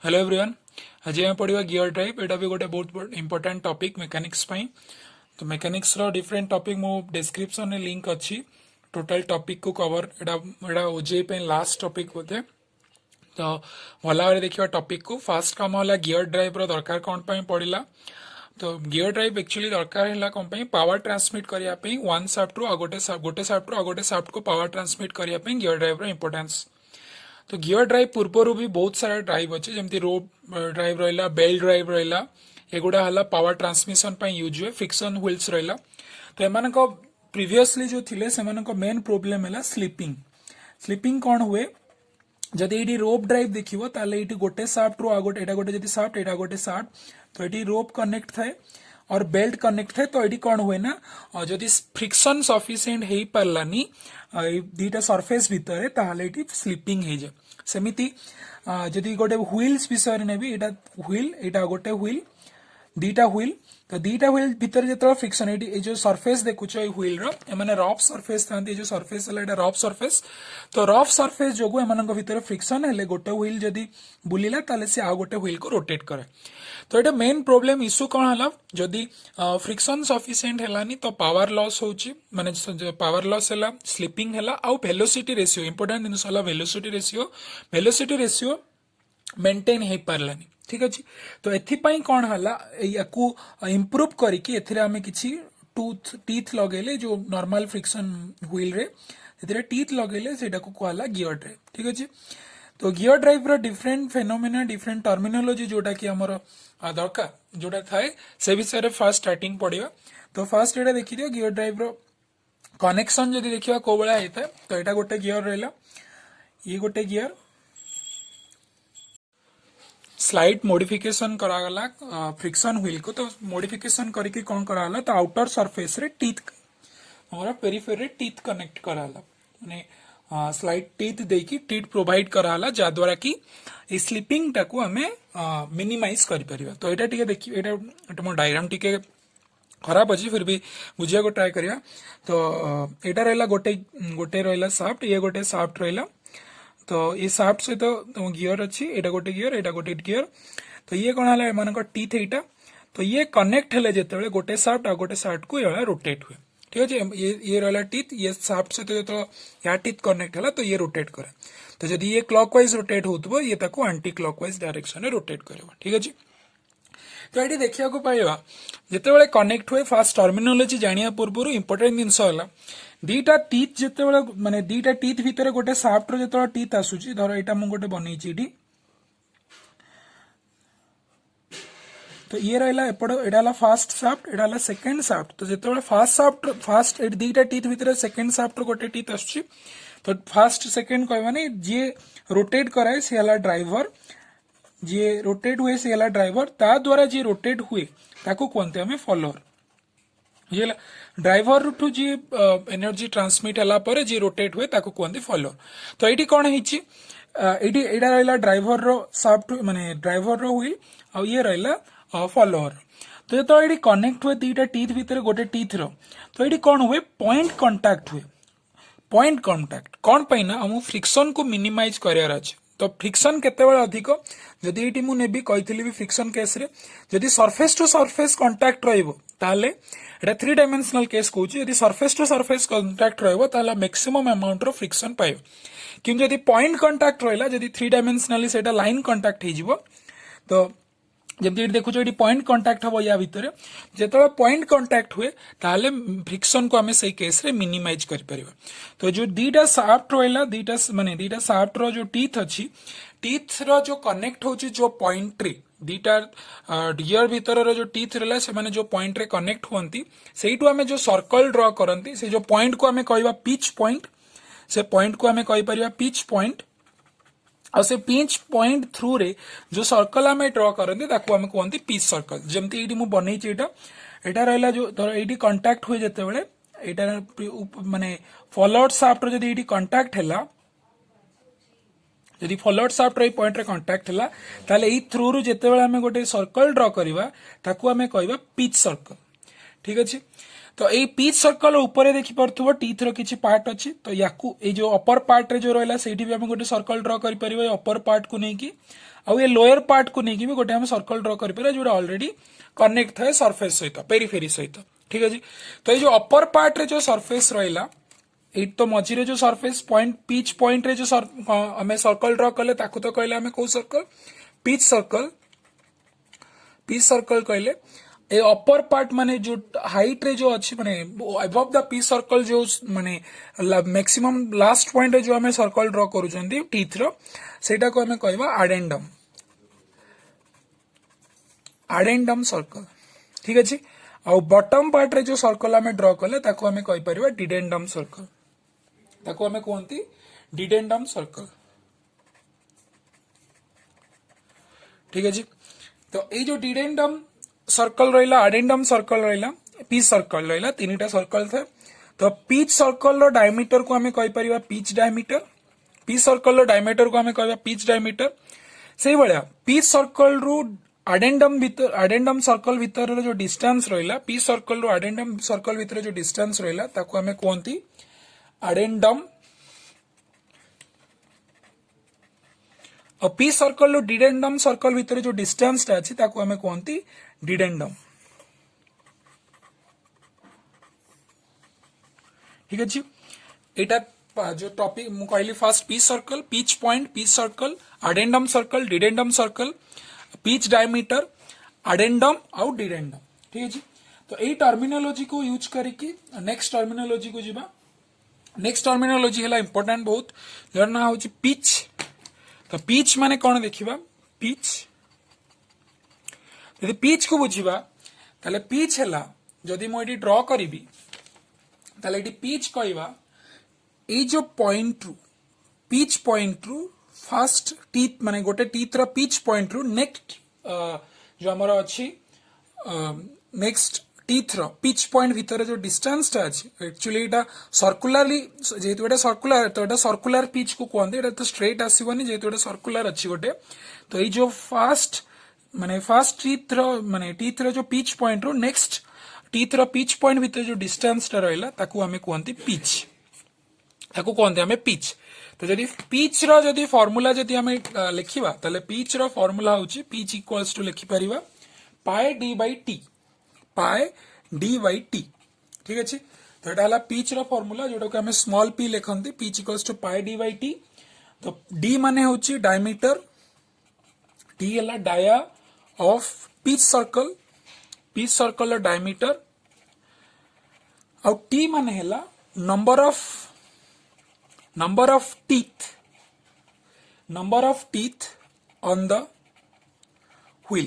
Hello everyone. आज आम पढ़ा गियर ड्राइव। एटा भी गोटे बहुत इंपोर्टेंट टॉपिक मेकानिक्स पई। तो मेकानिक्स रो डिफरेंट टॉपिक मो डिस्क्रिप्शन में लिंक अच्छी टोटल टॉपिक को कवर एटा एटा ओजे पे लास्ट टॉपिक होते। तो भला भाव देखिए टॉपिक को फास्ट काम होला गियर ड्राइव रो दरकार कौन पई पड़िला। तो गियर ड्राइव एक्चुअली दरकार है कौन पई पावर ट्रांसमिट करिया पई वन शाफ्ट रो गोटे शाफ्ट रो गोटे शाफ्ट को पावर ट्रांसमिट करिया पई गियर ड्राइव रो इंपोर्टेंस। तो गियर ड्राइव पूर्वर भी बहुत सारा ड्राइव अच्छे जमी रोप ड्राइव रहा बेल्ट ड्राइव रहा एगुड़ा है पावर ट्रांसमिशन यूज हुए फ्रिक्शन व्हील्स रहा। तो एम प्रीवियसली जो थे से मेन प्रोब्लेम है स्लीपिंग। स्लीपिंग कौन हुए जदि ये रोप ड्राइव देखिए ताले ये गोटे साफ्ट रो गोटे एटा गोटे जदि साफ्ट एटा गोटे साफ्ट तो ये रोप कनेक्ट थाए और बेल्ट कनेक्ट थाए। तो ये कौन हुए ना जदि फ्रिक्शन सफिशिएंट हो पारानी दीटा सरफेस भितर ताहले ये स्लीपिंग हो जाए। सेमिति जदि गोटे व्हील्स विषय ने भी एटा व्हील एटा गोटे व्हील दीटा व्हील तो दीटा व्हील भितर जो फ्रिक्शन ये जो सरफेस देखुच व्हील रे रफ सरफेस था जो सरफेस है रफ सरफेस। तो रफ सरफेस जो एम भितर फ्रिक्शन है गोटे व्हील जदि बुलिला ताले से आ गोटे व्हील को रोटेट करे। तो ये मेन प्रोब्लेम इश्यू कौन है जदि फ्रिक्शन सफिशिएंट है तो पावर लॉस होची माने पावर लॉस है स्लीपिंग है आउ वेलोसिटी रेशियो इंपोर्टेंट जिनस वेलोसिटी रेशियो मेंटेन हो पारानी। ठीक अच्छे। तो एथिपाई कौन है या इम्प्रूव करके एथिरे आमे किछि टूथ टीथ लगेले जो नॉर्मल फ्रिक्शन व्हील रे एथिरे टीथ लगेले सेटा को कहला गियर ड्राइव। ठीक अच्छे। तो गियर ड्राइव रो डिफरेंट फेनोमेना डिफरेंट टर्मिनोलॉजी जोटा कि हमर दरकार जोटा थाए से विषय रे फास्ट स्टार्टिंग पड़िया। तो फास्ट एटा देखि दियो गियर ड्राइव रो कनेक्शन जदि देखिबा को बळा हेता तो एटा गोटे गियर रहला ये गोटे गियर स्लाइट मॉडिफिकेशन करागला फ्रिक्शन व्हील को। तो मॉडिफिकेशन करके कौन कराला तो आउटर सरफेस रे टीथ हमारा पेरिफेर रे टीथ कनेक्ट कराला माने स्लाइट टीथ देकी टीथ प्रोवाइड कराला जाद्वारा कि स्लीपिंग टाको हमें मिनिमाइज करि परिबा। तो एटा टिके देखि एटा मो डायग्राम टिके खराब अच्छी फिर भी बुझिया को ट्राई करिया। तो एटा रहला गोटे गोटे रहला शाफ्ट ये गोटे शाफ्ट रहला। तो ये शाफ्ट से तो गियर अच्छी एटा गोटे गियर। तो ये कौन है एम टीथ एटा तो ये कनेक्ट हेले जेते गोटे शाफ्ट आ गोटे शाफ्ट को ये रोटेट हुए। ठीक अच्छे। ये रहला टीथ ये शाफ्ट से तो या टीथ कनेक्ट है तो ये रोटेट करे। तो जदि ये क्लॉकवाइज रोटेट होतबो ये ताको एंटी क्लॉकवाइज डायरेक्शन में रोटेट करेगा। ठीक अच्छे। तो ये देखा पाइबा जिते कनेक्ट हुए फास्ट टर्मिनोलॉजी जानिया पूर्व इंपोर्टेंट जिनस है दीटा टीथ जिते माने दीटा टीथ भितर गोटे शाफ्ट रो जिते टीथ आसुची धर एटा मु गोटे बनैछि इडी। तो ये रहला एपड़ एडाला फास्ट शाफ्ट एडाला सेकंड शाफ्ट। तो जिते फास्ट शाफ्ट फास्ट दीटा टीथ भितर सेकंड शाफ्ट रो गोटे टीथ आसुची तो फास्ट सेकंड कहबानी जे रोटेट कराए से हला ड्राइवर जे रोटेट हुए से हला ड्राइवर ता द्वारा जे रोटेट हुए ताको कोनते हमें फॉलोअर ये ड्राइवर टू जी एनर्जी ट्रांसमिट हला पर जी रोटेट हुए ताको कोनते फॉलोअर। तो एटी कोन हिची एटी एडा रहला ड्राइवर रो शाफ्ट माने ड्राइवर रो व्हील आ ये रहला फॉलोअर। तो ये तो एटी कनेक्ट हुए दीटा टीथ भीतर गोटे टीथ रो तो एटी कोन हुए पॉइंट कांटेक्ट हुए। पॉइंट कांटेक्ट कौन पाई ना हम फ्रिक्शन को मिनिमाइज करियार अछि। तो फ्रिक्शन केतेबेले अधिक जदि एटी मु नेबी कहितली भी फ्रिक्शन केस रे जदि सरफेस टू सरफेस कांटेक्ट रहइबो ताले एटा 3 डायमेंशनल केस कहूची जदि सरफेस टू सरफेस कांटेक्ट रहइबो ताले मैक्सिमम अमाउंट रो फ्रिक्शन पाइबो। किंतु जदि पॉइंट कांटेक्ट रहला जदि 3 डायमेंशनली सेटा लाइन कांटेक्ट हिजिबो तो जब देखुच ये पॉइंट कांटेक्ट हम या भितर जो पॉइंट कांटेक्ट हुए ताले फ्रिक्शन को आम से केस रे मिनिमाइज कर परिबा। तो जो दीटा शाफ्ट रहला दीटा माने दीटा शाफ्ट रो जो टीथ अच्छी टीथ रो जो कनेक्ट होची जो पॉइंट रे दीटा गियर भितर रो जो टीथ रहला से माने जो पॉइंट रे कनेक्ट होंती सेइटु आमे जो सर्कल ड्रा करंती से जो पॉइंट को आमे कहबा पिच पॉइंट से पॉइंट को आमे कहि परिबा पिच पॉइंट और से पिंच पॉइंट थ्रू रे जो सर्कल आम ड्र करते कहते पिच सर्कल। जमती ये बनई एटा रहला जो धर ये कंटाक्ट हुए जिते बड़े माने फॉलोअर शाफ्ट रो जदी कंटाक्ट हैला जदि फॉलोअर शाफ्ट रो पॉइंट रे कंटाक्ट हैला ताले ई थ्रू रु जिते बड़े आम गोटे सर्कल ड्र करबा ताकू आम कहबा पिच सर्कल। ठीक अच्छे। तो ये पिच सर्कल ऊपर देखि परथुबो टीथ रो किछि पार्ट अछि तो याकू ए जो अपर पार्ट रे जो रहला सेठी भी हम गोटे सर्कल ड्रा करि परिबो अपर पार्ट को नै कि आ ये लोअर पार्ट को नै कि भी गोटे हम सर्कल ड्रा करि परिबो जोटा ऑलरेडी कनेक्ट थाए सरफेस सहित पेरिफेरी सहित ठीक अछि तो ये जो अपर पार्ट रे जो सरफेस रहला एट तो मझिरे जो सरफेस पॉइंट पिच पॉइंट रे जो हमें सर्कल ड्रा कले ताकू तो कहले हमें को सर्कल पिच सर्कल कहले ए अपर पार्ट माने जो हाइट रे जो अच्छी माने अबव द पिच सर्कल जो माने मैक्सिमम लास्ट पॉइंट रे जो हमें सर्कल ड्रा करूछंती टीथ रो सेटा को हमें कहबा आडेंडम सर्कल ठीक अछि और बॉटम पार्ट रे जो सर्कल हमें ड्रा कले ताको हमें कहि परिबा डिडेंडम सर्कल ताको हमें कहंती डिडेंडम सर्कल ठीक अछि तो ए जो डिडेंडम सर्कल रहिला आडेंडम सर्कल रहिला पिच सर्कल रहिला तीनटा सर्कल थे तो पिच सर्कल रो डायमीटर को हमें कहि परिबा पिच डायमीटर पिच सर्कल रो डायमीटर को हमें कहबा पिच डायमीटर सेही बळिया पिच सर्कल रो आडेंडम सर्कल भीतर जो डिस्टेंस रहिला पिच सर्कल रो आडेंडम सर्कल भीतर जो डिस्टेंस रहिला ताको हमें कहंती आडेंडम और पिच सर्कल रो डिडेंडम सर्कल भीतर जो डिस्टेंस ता अछि ताको हमें कहंती डिडेंडम ठीक अछि एटा जो टॉपिक मु कहली first pitch circle pitch point pitch circle addendum circle dedendum circle pitch diameter addendum और डिडेंडम ठीक अछि तो एई टर्मिनोलॉजी को यूज करके नेक्स्ट टर्मिनोलॉजी को जिबा नेक्स्ट टर्मिनोलॉजी हला इंपोर्टेंट बहुत जर ना होची पिच तो पिच माने कोन देखिबा पिच यदि पिच को बुझिबा ताले पिच हला जदि मो एडी ड्रा करिबी ताले एडी पिच कहबा ए जो पॉइंट रु पिच पॉइंट रु फर्स्ट टीथ माने गोटे टीथ रो पिच पॉइंट रु नेक्स्ट जो हमर अछि नेक्स्ट टीथ रो पिच पॉइंट भीतर जो डिस्टेंस ता अछि एक्चुअली एटा सर्कुलरली जेतु एटा सर्कुलर तो एटा सर्कुलर पिच को कहंदे एटा तो स्ट्रेट आसीबनी जेतु एटा सर्कुलर अछि गोटे तो ए जो फर्स्ट माने फर्स्ट टीथ रो जो पिच पॉइंट रो नेक्स्ट टीथ रो पिच पॉइंट भीतर जो डिस्टेंस ता रहला ताकू हमें कहंती पिच ताकू कहंते हमें पिच तो जदि पिच रो जदि फार्मूला जदि हमें लिखिबा तले पिच रो फार्मूला होची पिच इक्वल्स टू लिखि परिबा पाई डी बाई टी ठीक अछि तो एटा हला पिच रो फार्मूला जोटा को हमें स्मॉल पी लिखंती pitch equals to pi D by T तो डी माने होची डायमीटर टी हला डाया ऑफ पिच सर्कल रो डायमीटर और टी माने हला number of teeth on the wheel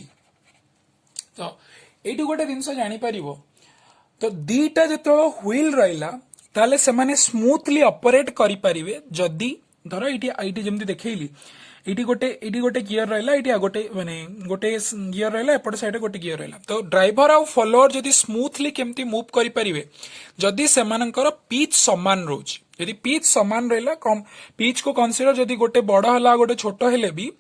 तो एटी गोटे जिनस जानी परिबो तो दीटा जतो व्हील रहिला ताले से माने स्मूथली ऑपरेट करि परिबे जदी धरो एटी जेमति देखैली एटी गोटे गियर रहिला एटी गोटे माने गोटे गियर रहिला एपट साइड गोटे गियर रहिला तो ड्राइवर और फॉलोअर जदी स्मूथली केमति मूव करि परिबे जदी से मानकर पिच समान रोज यदि पिच समान रहिला कम पिच को कंसीडर जदी गोटे बड़ हला गोटे छोट हेले भी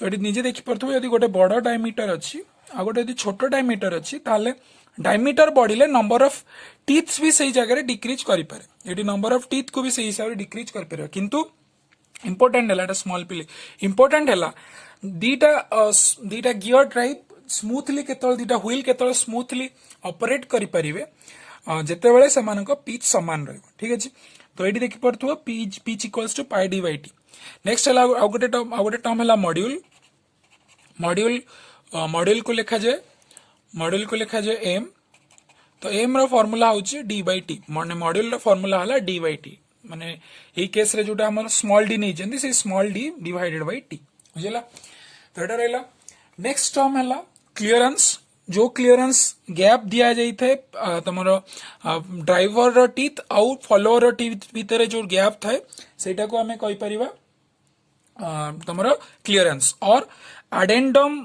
तो एटी निजे देखि परथबो यदि गोटे बड़ डायमीटर अछि आ गोटे यदि छोट डायमीटर अछि ताले डायमीटर बढ़िले नंबर ऑफ टीथ्स भी सही जगह रे डिक्रीज करि पारे एटी नंबर ऑफ टीथ को भी सही हिसाब रे डिक्रीज करि पारे किंतु इंपोर्टेंट हला स्मॉल पिले इंपोर्टेंट हला दीटा गियर ड्राइव स्मूथली केतल दीटा व्हील केतल स्मूथली ऑपरेट करि परिबे जेते बेले समानक पिच समान रहबो ठीक अछि तो एटी देखि परथुवा pitch equals to pi D by T next हला आ गोटे टर्म हला मॉड्यूल को लिखा जाए एम तो एम रो फार्मूला होची डी बाई टी माने मॉड्यूल रो फार्मूला हला डी बाई टी माने ए केस रे जोटा हमर स्मॉल डी नै जंदी से small D divided by T बुझला तो एटा रहला नेक्स्ट टर्म हला क्लियरेंस जो क्लियरेंस गैप दिया जाई थे तमरो ड्राइवर रो टीथ आउ फॉलोअर रो टीथ भीतर जो गैप थाए सेटा को हमें कहि परिबा तमरो क्लियरेंस और एडेंडम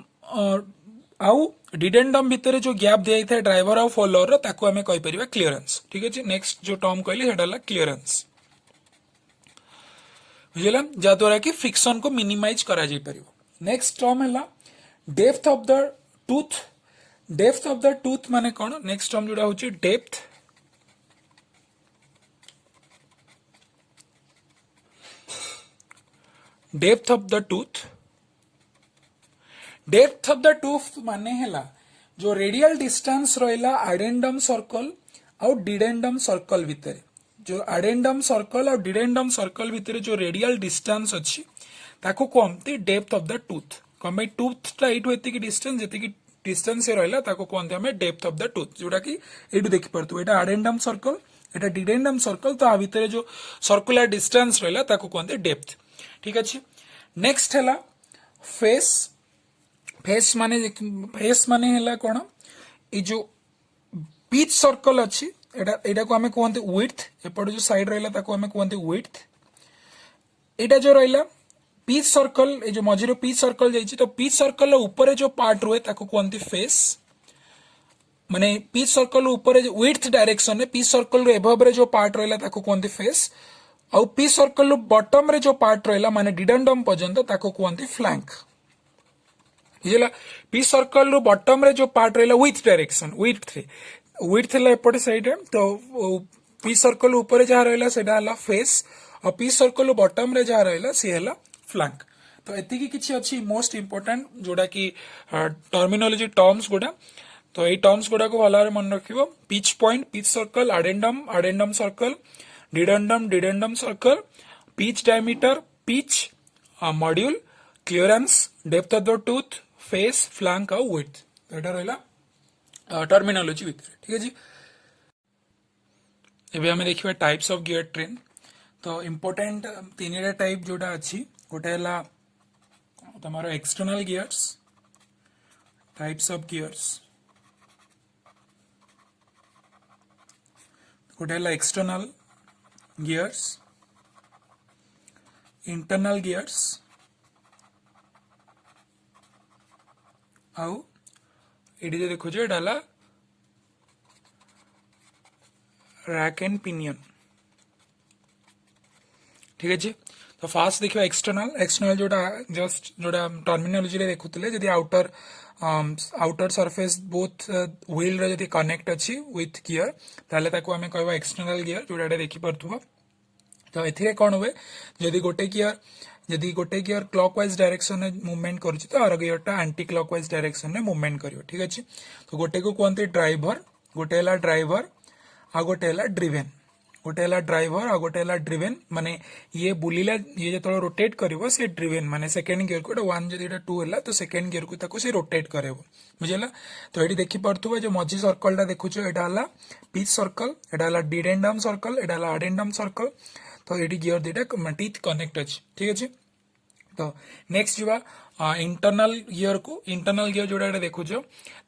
आउ डिडेंडम भीतर जो गैप दिया था ड्राइवर और फॉलोअर रो ताको हमें कहि परिबा क्लियरेंस ठीक अछि नेक्स्ट जो टर्म कहली सेटा हला क्लियरेंस बुझला जा द्वारा कि फ्रिक्शन को मिनिमाइज करा जाई परिबो नेक्स्ट टर्म हला डेप्थ ऑफ द टूथ माने कोन नेक्स्ट टर्म जोडा होची depth depth of the tooth, depth of the tooth माने हैला जो रेडियल डिस्टेंस रहिला एडेंडम सर्कल आउ डिडेंडम सर्कल भितर, जो एडेंडम सर्कल और डिडेंडम सर्कल भितर जो रेडियल डिस्टेंस अच्छी ताको कहते डेप्थ ऑफ द टूथ। कम भाई टूथ टा एठू एतिकी डिस्टेंस जेतिकी डिस्टेंस रहिला ताको कहते हमें डेप्थ ऑफ द टूथ, जोटा कि एठू देखि परतु एटा एडेंडम सर्कल एटा डिडेंडम सर्कल, तो आ भितर जो सर्कुलर डिस्टेंस रहिला ताको कहते डेप्थ। ठीक अछि। नेक्स्ट हैला फेस, फेस माने हैला कोन ए जो पिच सर्कल अच्छी एटा एटा को हमें कहते विड्थ, एपट जो साइड रहिला ताको हमें कहते विड्थ। एटा जो रहिला पिच सर्कल, ए जो मझिरो पिच सर्कल जाइछि तो पिच सर्कल ऊपर जो पार्ट रुहे ताको कहते फेस, माने पिच सर्कल ऊपर विड्थ डायरेक्शन में पिच सर्कल एभव रे जो पार्ट रहिला ताको कहते फेस, और पिच सर्कल बॉटम रे जो पार्ट रहिला माने डिडेंडम पर्यंत ताको कहते फ्लैंक। बुझला, पिच सर्कल रो बॉटम रे जो पार्ट रहिला विथ डायरेक्शन विड्थ ला एपटे साइड रे, तो पिच सर्कल ऊपर जहा रहिला सेटा हला फेस, और पिच सर्कल बॉटम रे जहा रहिला से हला फ्लैंक। तो एतिकी किछि अछि मोस्ट इंपोर्टेंट जोडा कि टर्मिनोलॉजी टर्म्स गुडा, तो ये टर्म्स गुडा को भल मन रखिबो। Pitch point, pitch circle, addendum circle, dedendum circle, pitch diameter, pitch module, clearance, depth of the tooth, face, flank और विड्थ, तो एटा रहला टर्मिनोलॉजी भितर। ठीक है। एबे हमें देखिबा टाइप्स ऑफ गियर ट्रेन। तो इंपोर्टेंट तीनटा टाइप जोटा अच्छी, गोटे हला तमारो external gears, types of gears, गोटे हला एक्सटर्नल गियर्स, इंटरनल गियर्स, आउ एडी जो देखो एटा हला रैक एंड पिनियन। ठीक है। तो फास्ट देखिए एक्सटर्नल जोटा जस्ट जोटा टर्मिनोलॉजी रे देखुतले जदी आउटर सरफेस बोथ व्हील रे जदी कनेक्ट अछि विथ गियर ताले ताको हमें कहबा एक्सटर्नल गियर, जोटा देखि परथुवा। तो एथिरे कोन होवे जदी गोटे गियर क्लॉकवाइज डायरेक्शन में मूवमेंट करूछि तो आर गियरटा एंटी क्लॉकवाइज डायरेक्शन में मूवमेंट करियो। ठीक अछि। तो गोटे को कहते ड्राइवर, गोटे हला ड्राइवर आ गोटे हला ड्रिवेन, गोटे हला ड्राइवर आ गोटे हला ड्रिवेन, माने ये बुलिला ये जतलो रोटेट करिवो से ड्रिवेन माने सेकंड गियर को 1 जदी 2 हला तो सेकंड गियर को ताको से रोटेट करेबो। बुझला। तो एडी देखि परथुवा जो मझी सर्कल टा देखुछो एटा हला पिच सर्कल, एटा हला डिडेंडम सर्कल, एटा हला एडेंडम सर्कल। तो एडी गियर देटा टीथ कनेक्ट अछि। ठीक अछि। तो नेक्स्ट जीवा इंटरनल गियर को, इंटरनल गियर जोड़ा देखुछ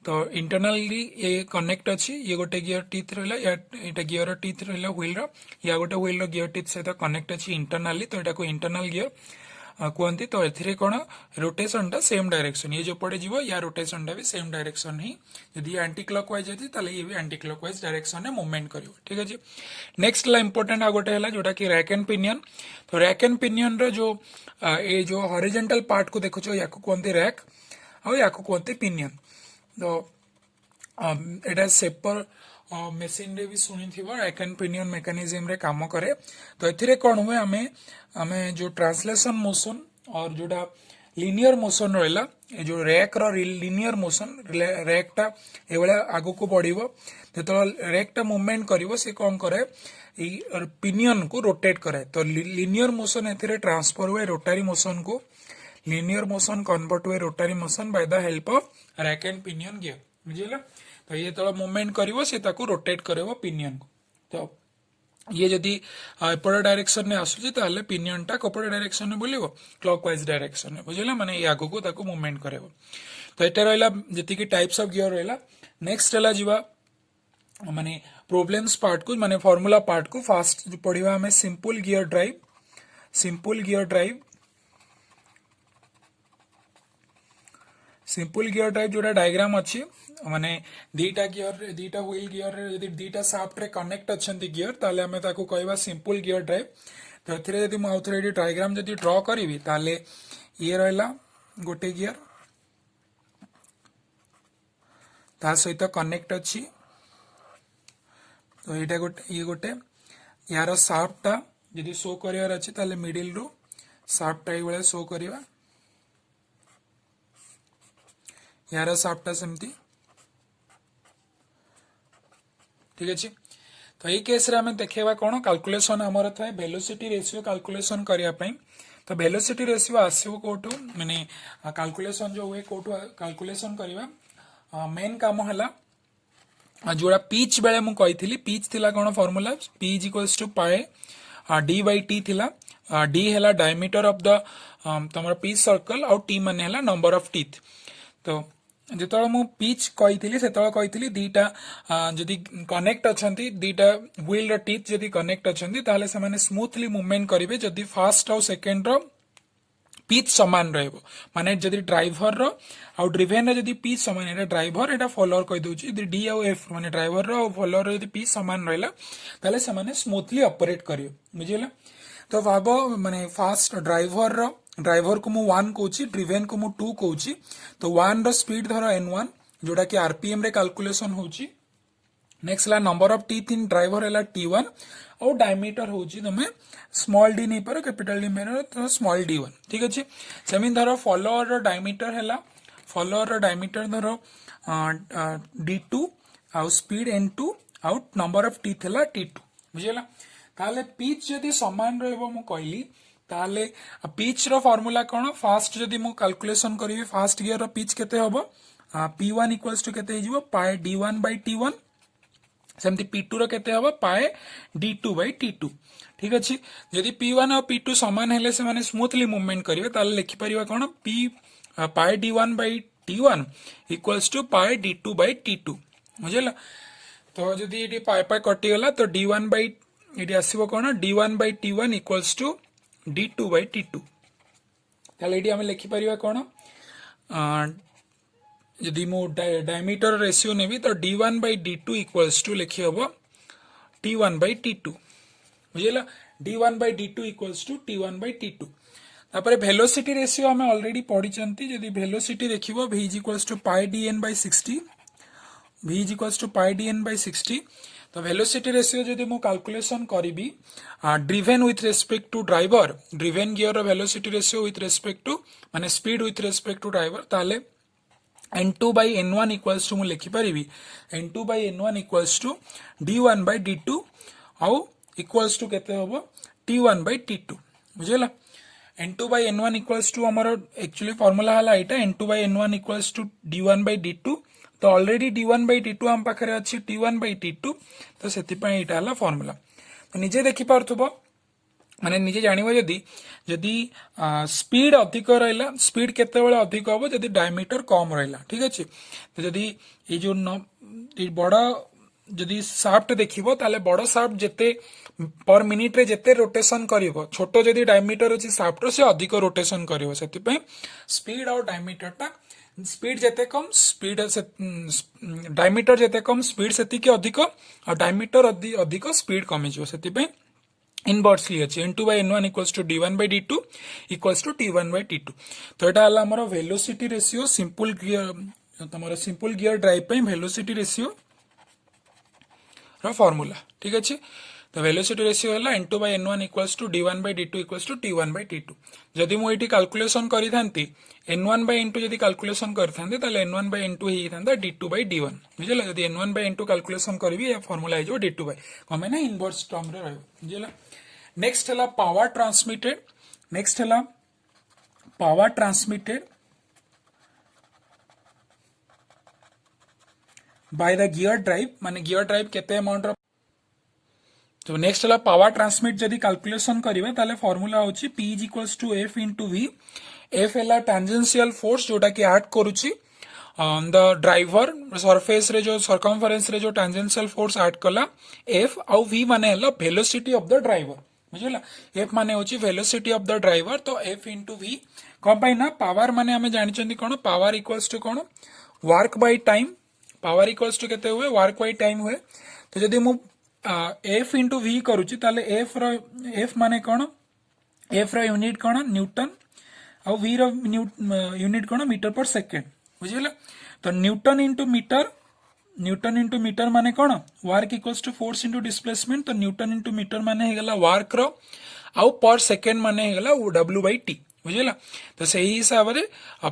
तो इंटरनली ये कनेक्ट अच्छी, ये गोटे गियर टीथ रहा, या गियर टीथ रहा व्हील रो, या गोटे व्हील रो गियर टीथ सहित कनेक्ट अच्छी इंटरनली, तो यहाँ को इंटरनल गियर कहते। तो ए कौन रोटेशन टा सेम डायरेक्शन, ये जो पड़े जीव या रोटेशन टा भी सेम डायरेक्शन ही, यदि एंटी क्लॉकवाइज अछि ताले ये भी एंटी क्लॉकवाइज डायरेक्शन में मूवमेंट करिवो। ठीक अछि। नेक्स्ट ला इंपोर्टेंट आ गोटे हला जोटा कि रैक एंड पिनियन। तो रैक एंड पिनियन रो जो ए जो हॉरिजॉन्टल पार्ट को देखुछो याको कहते रैक और याको कहते पिनियन। तो एटा सेपर मेसिन रे भी सुनी थिबो रैक एंड पिनियन मेकानिज्म रे काम करे। तो एथिरे कोन हुए हमें जो ट्रांसलेशन मोशन और जोटा लिनियर मोशन रहला, जो रैक रो लिनियर मोशन, रैक टा एवळे आगो को बढ़िबो, जेतो रैक टा मूवमेंट करिवो से कोन करे पिनियन को रोटेट करे। तो लिनियर मोशन एथिरे ट्रांसफर हुए रोटरी मोशन को, लिनियर मोशन कन्वर्ट हुए rotary motion by the help of rack and pinion gear. बुझिला। तो ये तो मूवमेंट करिवो से ताको रोटेट करेबो पिनियन को। तो ये जदि एपट डायरेक्शन में आसुची ताले पिनियन टा कपड़ डायरेक्शन में बुलिवो क्लॉकवाइज डायरेक्शन में। बुझिला, माने ये आगो को ताको मूवमेंट करेबो। तो एटा रहला जति की टाइप्स ऑफ गियर रहला। नेक्स्ट रहला जीवा माने प्रॉब्लम्स पार्ट को, माने फार्मूला पार्ट को फास्ट पढ़िबा हमें simple gear drive, simple gear drive, simple gear drive जोटा डायग्राम अच्छी, माने दीटा गियर दीटा व्हील गियर यदि दीटा शाफ्ट रे कनेक्ट अच्छंती गियर ताले हमें ताको कहबा सिंपल गियर ड्राइव। तो एथिरे यदि मु आउथरे डायग्राम जदि ड्रॉ करिवि ताले ये रहला गोटे गियर ता सहित कनेक्ट अच्छी। तो ये गोटे यार शाफ्ट टा यदि शो करियार अच्छी ताले मिडिल रो साफ्टा ये शो करवा यार साफ्टा सेमती ठीक अच्छे। तो ये केस रे आम देखा कौन कैलकुलेशन आमर थाए वेलोसिटी रेशियो कैलकुलेशन करने। तो वेलोसिटी रेशियो आसो कौटू माने कैलकुलेशन जो हुए कौटू कैलकुलेशन करवा मेन काम है जोड़ा पिच बेले मुझे पिच थिला कौन formula P is equals to pi D by T थिला डी है डायमीटर ऑफ द तुम पिच सर्कल आउ टी मान है नंबर ऑफ टीथ। तो जो मु पिच कही से दीटा जदि कनेक्ट अच्छा दीटा व्हील टीथ जदि कनेक्ट अच्छा से स्मूथली मूवमेंट करेंगे जदि फास्ट आउ सेकेंड रो पिच सामान रहिबो माने जदि ड्राइवर रो आउ ड्रिवेन रो जदि पिच सामान एटा ड्राइवर एटा फॉलोअर कहि दोची जदि डी आउ एफ माने ड्राइवर रो आउ फॉलोअर रो जदि पिच सामान रहला ताले से माने स्मूथली ऑपरेट करियो बुझिला। तो भाबो माने फास्ट ड्राइवर को मु 1 कहूची ड्रिवेन को मु 2 कहूची। तो 1 रो स्पीड धरो n1 जोटा कि आरपीएम रे कैलकुलेशन होची। नेक्स्ट ला number of teeth in driver है T1 और डायमीटर होची तुम स्मॉल डी नहीं पर कैपिटल डी में तो स्मॉल D1 ठीक अच्छे। सेमी धरो फॉलोअर रो डायमीटर है फॉलोअर रो डायमीटर धरो D2 आउ स्पीड N2 आउ नंबर ऑफ टीथ है T2 बुझेला। ताले पिच जदि समान रहबो मु कहली ताले पिच रो फार्मूला कोन फास्ट जदि मु कैलकुलेशन करी फास्ट गियर रो पिच केते हबो P1 इक्वल्स टू केते हिजबो पाए D1 बाय T1 सेमती P2 रो केते हबो पाए D2 बाय T2 ठीक अछि। जदि P1 और P2 समान हेले से माने स्मूथली मूवमेंट करिवे ताले लिखि परिबा कोन P पाए D1 by T1 equals to पाए D2 बाय T2 बुझिला। तो जदि एटी पाए पाए कटि गला तो D1 बाय एटी आसीबो कोन D1 by T1 equals to D2 by T2 ताले एटी हम लिखि परिबा कोन यदि मु डायमीटर रेशियो नेबी तो D1 by D2 equals to लिखि हबो T1 बाय T2 बुझिला। D1 by D2 equals to T1 by T2 तापर वेलोसिटी रेशियो हमें ऑलरेडी पढ़ी चंती यदि वेलोसिटी देखिबो v is equals to pi dn by 60 v is equals to pi dn by 60। तो वेलोसिटी रेशियो जदि मु कैलकुलेशन करिबी driven with respect to driver driven gear velocity ratio with respect to माने speed with respect to driver ताले n2 by n1 equals to मु लिखि परिबी n2 by n1 equals to d1 by d2 आउ equals to केते होबो t1 by t2 बुझिला। n2 by n1 equals to हमर एक्चुअली फार्मूला हला एटा n2 by n1 equals to d1 by d2। तो ऑलरेडी d1 by d2 हम पाखरे अछि t1 by t2 तो सेति पय एटा हला फार्मूला। तो निजे देखि पारथबो माने निजे जानिबो जदि जदि स्पीड अधिक रहला स्पीड केते बेले अधिक होबो जदि डायमीटर कम रहला ठीक अछि। तो जदि ए जो बड़ा जदि शाफ्ट देखिबो ताले बड़ा शाफ्ट जेते पर मिनिट रे जेते रोटेशन करिवो छोटो जदि डायमीटर अछि शाफ्ट से अधिक रोटेशन करिवो सेति पय स्पीड और डायमीटर ता स्पीड जेते कम स्पीड से डायमीटर जेते कम स्पीड सेति के अधिक और डायमीटर अधिक स्पीड कमी जो सेति पय इनवर्सली अच्छे n2 by n1 equals to d1 by d2 equals to t1 by t2। तो एटा हला हमर वेलोसिटी रेशियो सिंपल गियर तमरा सिंपल गियर ड्राइव पे वेलोसिटी रेशियो रो फार्मूला ठीक अछि। तो वेलोसिटी रेशियो हला n2 by n1 equals to d1 by d2 equals to t1 by t2। जदि मु एटी कैलकुलेशन करि थांती n1 by n2 जदि कैलकुलेशन करथांते ताले n1 by n2 he थांता d2 by d1 बुझिला। जदि n1 by n2 कैलकुलेशन करबी या formula जो d2 by कमे ना इनवर्स टर्म रे रहबो बुझिला। नेक्स्ट हला पावर ट्रांसमिटेड नेक्स्ट हला power transmitted by the gear drive माने गियर ड्राइव केते अमाउंट रो। तो नेक्स्ट हला पावर ट्रांसमिट जदि कैलकुलेशन करिवे ताले फार्मूला होची p is equals to f into v। f हला टेंजेंशियल फोर्स जोटा कि ऐड करूची ऑन द ड्राइवर सरफेस रे जो सरकमफरेंस रे जो टेंजेंशियल फोर्स ऐड कला f आउ v माने हला वेलोसिटी ऑफ द ड्राइवर बुझिला। f माने होची वेलोसिटी ऑफ द ड्राइवर तो f इनटू v कम पाई ना पावर माने हमें जानि चंदी कोन पावर इक्वल्स टू कोन work by time power equals to केते हुए वर्क बाय टाइम हुए। तो जदि मु f इनटू v करूची ताले f माने कोन f रो यूनिट कोन न्यूटन और v रो यूनिट कोन मीटर पर सेकंड बुझिला। तो न्यूटन इनटू मीटर माने कोन work equals to force into displacement. तो न्यूटन इनटू मीटर माने हे गला वर्क रो आउ पर सेकेंड माने हेगला W by T बुझिला। तो सही हिसाब रे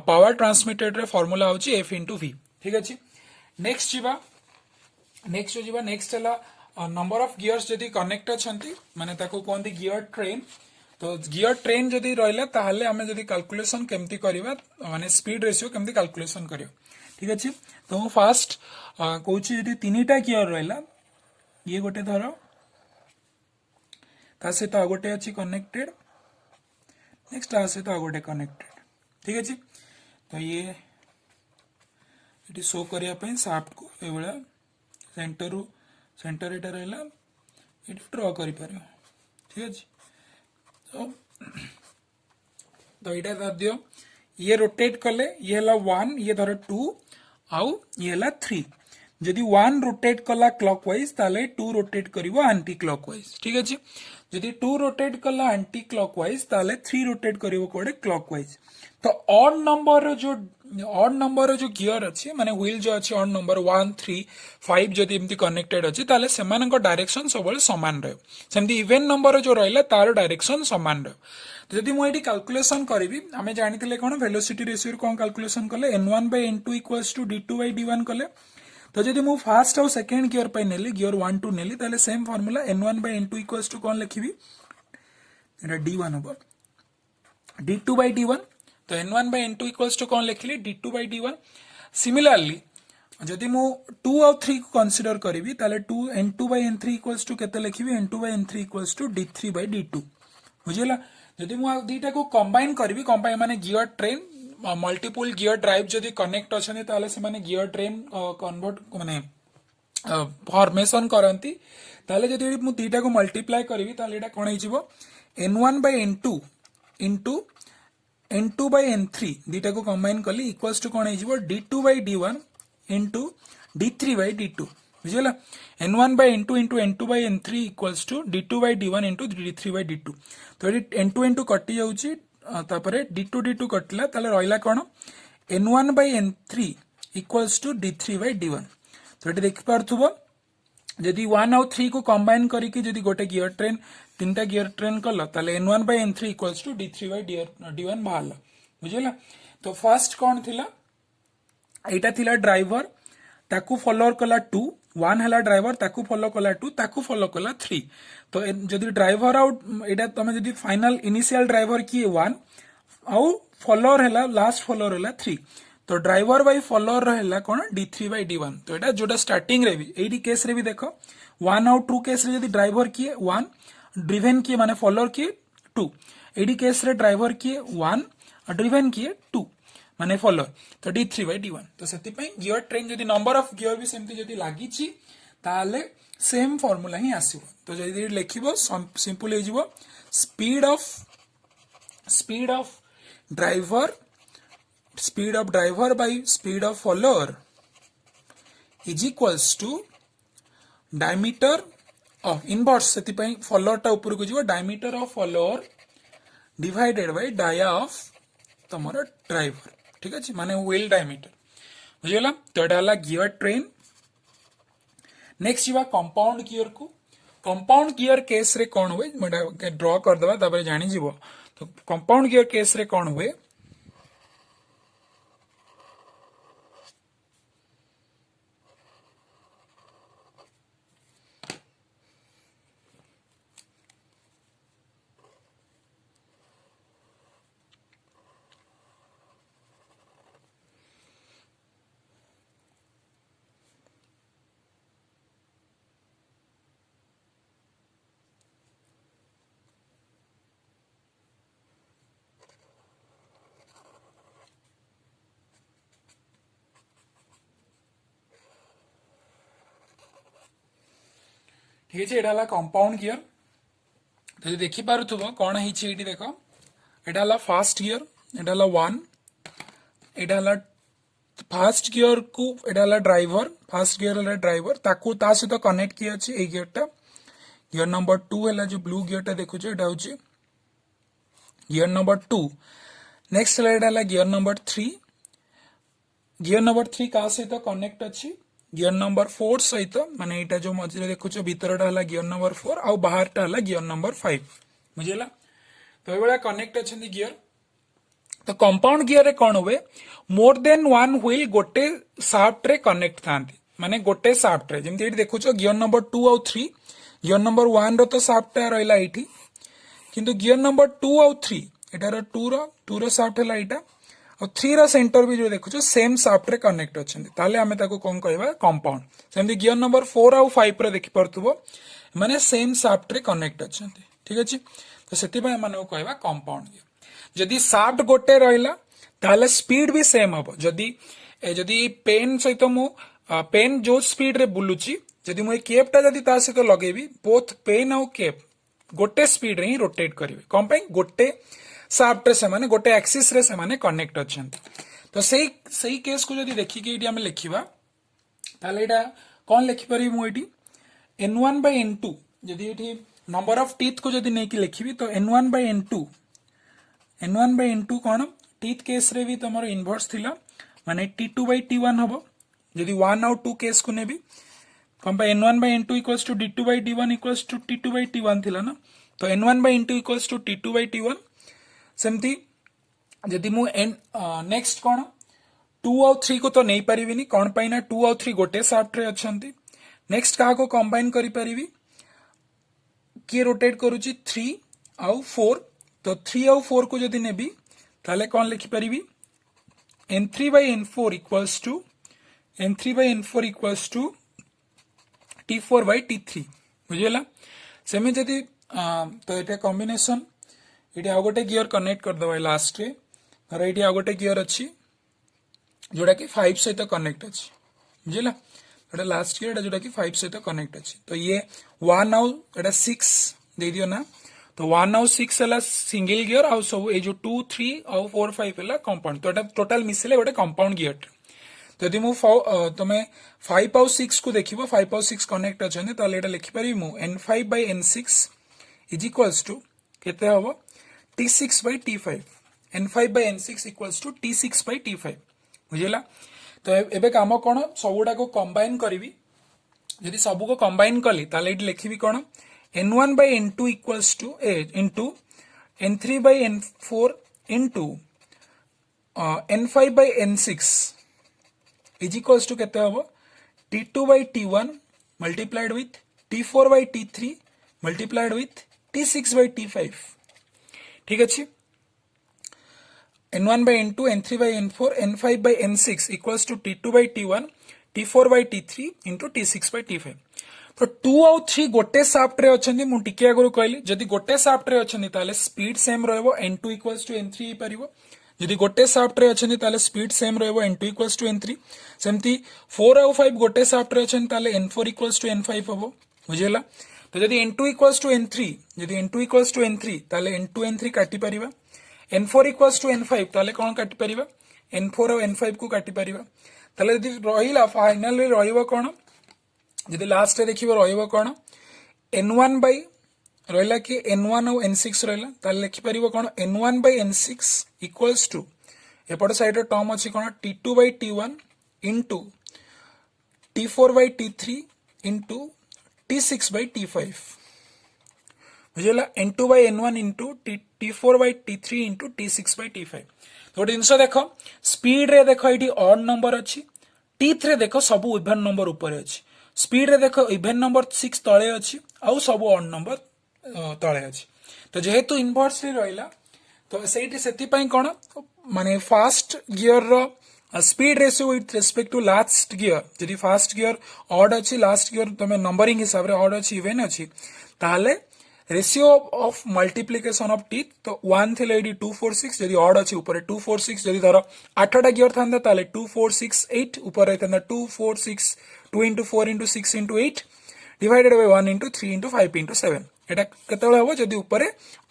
पावर ट्रांसमिटेड रे फार्मूला होची F into V। ठीक अछि। नेक्स्ट जीवा नेक्स्ट हला नंबर ऑफ गियर्स जदी कनेक्ट अछंती माने ताको कोनती गियर ट्रेन। तो गियर ट्रेन जदी रहला ताहले हमें जदी कैलकुलेशन केमती करबा माने स्पीड रेशियो केमती कैलकुलेशन करियो। ठीक अछि। तो मु फास्ट कहूची जदी तीनटा गियर रहला ये गोटे धरो ता सहित आ गोटे अछि कनेक्टेड नेक्स्ट आ सहित आ गोटे कनेक्टेड। ठीक अछि। तो ये इटी शो करिया पई शाफ्ट को ए बळा सेंटर एटा रहला इटी ड्रॉ करि पारियो। ठीक अछि। तो इटा कर दियो ये रोटेट कले ये हला 1 ये धरो 2 आउ ये हला 3 जदि 1 रोटेट कला क्लॉकवाइज ताले 2 रोटेट करिवो एंटी क्लॉकवाइज। ठीक अछि। जदि 2 रोटेट कला एंटी क्लॉकवाइज ताले 3 रोटेट करिवो कोडे क्लॉकवाइज। तो ऑड नंबर जो गियर अछि माने व्हील जो अछि ऑड नंबर 1 3 5 जदि एमती कनेक्टेड अछि ताले सेमानक डायरेक्शन सबले समान रहयो। सेमती इवन नंबर जो रहला तार डायरेक्शन समान रहयो। तो जदि मु एटी कैलकुलेशन करिवि आमे जानिथिले कोन वेलोसिटी रेशियो कोन कैलकुलेशन कले n1 by n2 equals to d2 by d1 कले। तो जदि मु फर्स्ट और सेकंड गियर पे नेली गियर 1 2 नेली ताले same formula n1 by n2 equals to cone लिखिबि Etah d1 होबो d2 by d1। तो n1 by n2 equals to कोन लिखली d2 by d1। सिमिलरली जदि मु 2 और 3 को कंसीडर करिवि ताले 2 n2 by n3 equals to केते लिखिबि n2 by n3 equals to d3 by d2 बुझिला। जदि मु आ दीटा को कंबाइन करिवि कंबाइन माने gear train multiple gear drive जदि कनेक्ट अछने ताले से माने गियर ट्रेन कन्वर्ट माने फॉर्मेशन करंती ताले जदि मु दीटा को मल्टीप्लाई करिवि ताले एटा कोन हिजिवो n1 by n2 into n2 by n3 दीटा को कंबाइन कली इक्वल्स टू कोन हिजिवो d2 by d1 into d3 by d2 बुझिला। n1 by n2 into n2 by n3 equals to d2 by d1 into d3 by d2। तो ये n2 n2 कटि जाउची तापरे d2 d2 कटला ताले रहला कोन n1 by n3 equals to d3 by d1। तो ये देख पारथुबो जदि 1 और 3 को कंबाइन करिकि जदि गोटे गियर ट्रेन तीनटा गियर ट्रेन कल ताले n1 by n3 equals to d3 by d1 बाहरला बुझिला। तो फर्स्ट कोन थिला एटा थिला ड्राइवर ताकू फॉलोअर कला 2 1 हला ड्राइवर ताकू फॉलो कला 2 ताकू फॉलो कला 3। तो जदि ड्राइवर आउट एटा तमे जदि फाइनल इनिशियल ड्राइवर की 1 आउ फॉलोअर हला लास्ट फॉलोअर हला 3। तो ड्राइवर बाय फॉलोअर रहला कोन d3 by d1। तो एटा जोटा स्टार्टिंग रे भी एडी केस रे भी देखो 1 आउ 2 केस रे जदि ड्राइवर की 1 ड्रिवन की माने फॉलोअर की 2 एडी केस रे ड्राइवर की 1 ड्रिवन की 2 माने फॉलोअर तो d3 by d1। तो सेति पई गियर ट्रेन जदि नंबर ऑफ गियर भी सेमती जदि लागि छि ताले सेम फार्मूला ही आसीबो। तो जदि लेखिबो सिंपल हे जिवो speed of driver by speed of follower is equals to diameter of inverse सेति पई फॉलोअर ता ऊपर को जिवो diameter of follower divided by dia of तमरो ड्राइवर। ठीक अछि माने व्हील डायमीटर बुझिला। तो एटा हला गियर ट्रेन। नेक्स्ट जीवा कंपाउंड गियर को कंपाउंड गियर केस रे कोन होय मडा ड्रॉ कर दबा तबरे जानि जीवो। तो कंपाउंड गियर केस रे कोन होय ठीक है। एटा कंपाउंड गियर। तो देखि पारुथबो कोन हिछि एटी देखो एटा हला फास्ट गियर एटा हला 1 एटा हला फास्ट गियर को एटा हला ड्राइवर फास्ट गियर हला ड्राइवर ताकू ता सहित कनेक्ट किया अछि ए गियर टा। गियर नंबर 2 हला जो ब्लू गियर टा देखु छ एटा होछि गियर नंबर 2। नेक्स्ट हला एटा हला गियर नंबर 3 गियर नंबर 3 का सहित कनेक्ट अछि गियर नंबर 4 सहित माने एटा जो मझे देखु छ भीतरटा हला गियर नंबर 4 आ बाहरटा हला गियर नंबर 5 बुझेला। तो ये कनेक्ट अच्छा गियर। तो कंपाउंड गियर रे कौन हुए मोर देन वन व्हील गोटे शाफ्ट रे कनेक्ट थांती माने गोटे शाफ्ट रे जेमती एठी देखुछो गियर नंबर 2 और 3 गियर नंबर 1 रो तो शाफ्ट रहला एठी किंतु गियर नंबर 2 और 3 एटार 2 रो शाफ्ट हैला एटा और 3 रो सेंटर भी जो देखुछो सेम शाफ्ट रे कनेक्ट अछंती ताले हमें ताको कोन कहबा कंपाउंड। सेमती गियर नंबर 4 और 5 रे देखि परथुबो माने सेम शाफ्ट रे कनेक्ट अछंती ठीक अछि। तो सेति पय माने कहबा कंपाउंड गियर। जदि शाफ्ट गोटे रहिला ताले स्पीड भी सेम हबो। जदि पेन सहित मु पेन जो स्पीड रे बुलुची जदि मु केप ता जदि ता सहित लगेबी बोथ पेन और केप गोटे स्पीड रे ही रोटेट करिवे कोन पय गोटे शाफ्ट रे से माने गोटे एक्सिस रे से माने कनेक्ट अछंती। तो सही केस को जदि देखि के एटी हम लिखिबा ताले एटा कोन लिखि परिबी मु एटी n1 by n2 जदि एटी नंबर ऑफ टीथ को जदि नै कि लिखिबी तो n1 by n2 कौन टीथ केस रे भी तुम इनवर्स थिला माने t2 by t1 हबो जदि 1 और 2 केस को नेबी कौन by n1 by n2 equals to d2 by d1 equals to t2 by t1 थिला ना। तो n1 by n2 equals to t2 by t1 सेमती जदि मु नेक्स्ट कौन 2 और 3 को तो नहीं परिबिनी कौन पाई ना 2 और 3 गोटे शाफ्ट रे अछंती। नेक्स्ट कहा को कंबाइन करि परिबी के रोटेट करूची 3 और 4 तो 3 और 4 को जदि नेबी ताले कौन लिखि परिबी n3 by n4 equals to t4 by t3 बुझियला। सेमी जदि तो एटा कॉम्बिनेशन एटी आ गोटे गियर कनेक्ट कर दबा लास्ट रे और एटी आ गोटे गियर अछि जोडा कि 5 सहित कनेक्ट अछि बुझियला। एटा लास्ट गियर जोडा कि 5 सहित कनेक्ट अछि। तो ये 1 और एटा 6 दे दियो ना। तो 1 और 6 है सिंगल गियर और सब ये जो 2 3 और 4 5 है कंपाउंड। तो टोटल मिसले गोटे कंपाउंड गियर। तो यदि मु तुम 5 और 6 को देखिबो 5 और 6 कनेक्ट अछन ताले एटा लिखि परिबी मु n5 by n6 is equals to केते हबो t6 by t5 n5 by n6 equals to t6 by t5 बुझिला। तो एबे काम कोन सबुडा को कंबाइन करबी यदि सबु को कंबाइन कली ताले एटी लिखिबी कोन n1 by n2 equals to into n3 by n4 into n5 by n6 is equals to केते हबो t2 by t1 multiplied with t4 by t3 multiplied with t6 by t5 ठीक अछि। n1 by n2 n3 by n4 n5 by n6 equals to t2 by t1 t4 by t3 into t6 by t5। तो 2 और 3 गोटे shaft रे अछंती मु टिके आगु कहली जदि गोटे शाफ्ट रे अछंती ताले स्पीड सेम रहबो n2 इक्वल्स टू n3 ही परिबो। जदि गोटे शाफ्ट रे अछंती ताले स्पीड सेम रहबो n2 इक्वल्स टू n3। सेमती 4 और 5 गोटे शाफ्ट रे अछंती ताले n4 इक्वल्स टू n5 हबो बुझियला। तो जदि n2 इक्वल्स टू n3 जदि n2 इक्वल्स टू n3 ताले n2 n3 काटी परिबा n4 इक्वल्स टू n5 ताले कोन काटी परिबा n4 और n5 को काटी परिबा ताले जदि रहिला फाइनल रे रहिबो कोन जदि लास्ट रे देखिबो रहिबो कोन n1 by रहिला कि n1 और n6 रहिला ताले लिखि परिबो कोन n1 by n6 equals to एपट साइड रे टर्म अछि कोन t2 by t1 into t4 by t3 into t6 by t5 बुझिला n2 by n1 into t4 by t3 into t6 by t5। तो जिनस देखो स्पीड रे देखो एटी ऑड नंबर अछि teeth रे देखो सब इवन नंबर ऊपर अछि स्पीड रे देखो इवन नंबर 6 तळे अछि आउ सब ऑड नंबर तळे अछि। तो जेहेतु इनवर्सली रहिला तो सेठी सेति पई कोन माने फास्ट गियर रो speed ratio with respect to last gear जदि फास्ट गियर ऑड अछि लास्ट गियर तमे नंबरिंग हिसाब रे ऑड अछि इवन अछि ताले ratio of multiplication of teeth तो 1 थिले एडी 246 जदि ऑड अछि ऊपर 246 जदि धरो 8टा गियर थांदा ताले 2468 ऊपर रहतंदा 246 2 into 4 into 6 into 8 divided by 1 into 3 into 5 into 7 एटा केतले हबो जदि ऊपर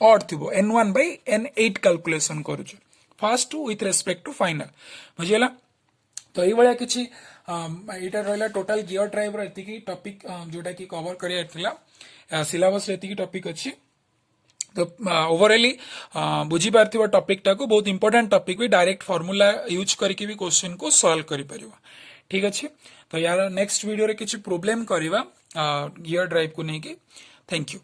ऑड थिबो n1 by n8 कैलकुलेशन करूछु fast to with respect to final बुझियला। तो एई बळिया किछि एटा रहला टोटल गियर ड्राइव रो एतिकी टॉपिक जोटा कि कवर करिया थिला सिलेबस रे एतिकी टॉपिक अछि। तो ओवरऑली बुझी पारथिबो टॉपिक टा को बहुत इंपोर्टेंट टॉपिक भी डायरेक्ट फार्मूला यूज करके भी क्वेश्चन को सॉल्व करि परिबो ठीक अछि। तो यार नेक्स्ट वीडियो रे किछि प्रॉब्लम करबा गियर ड्राइव को नेकी थैंक यू।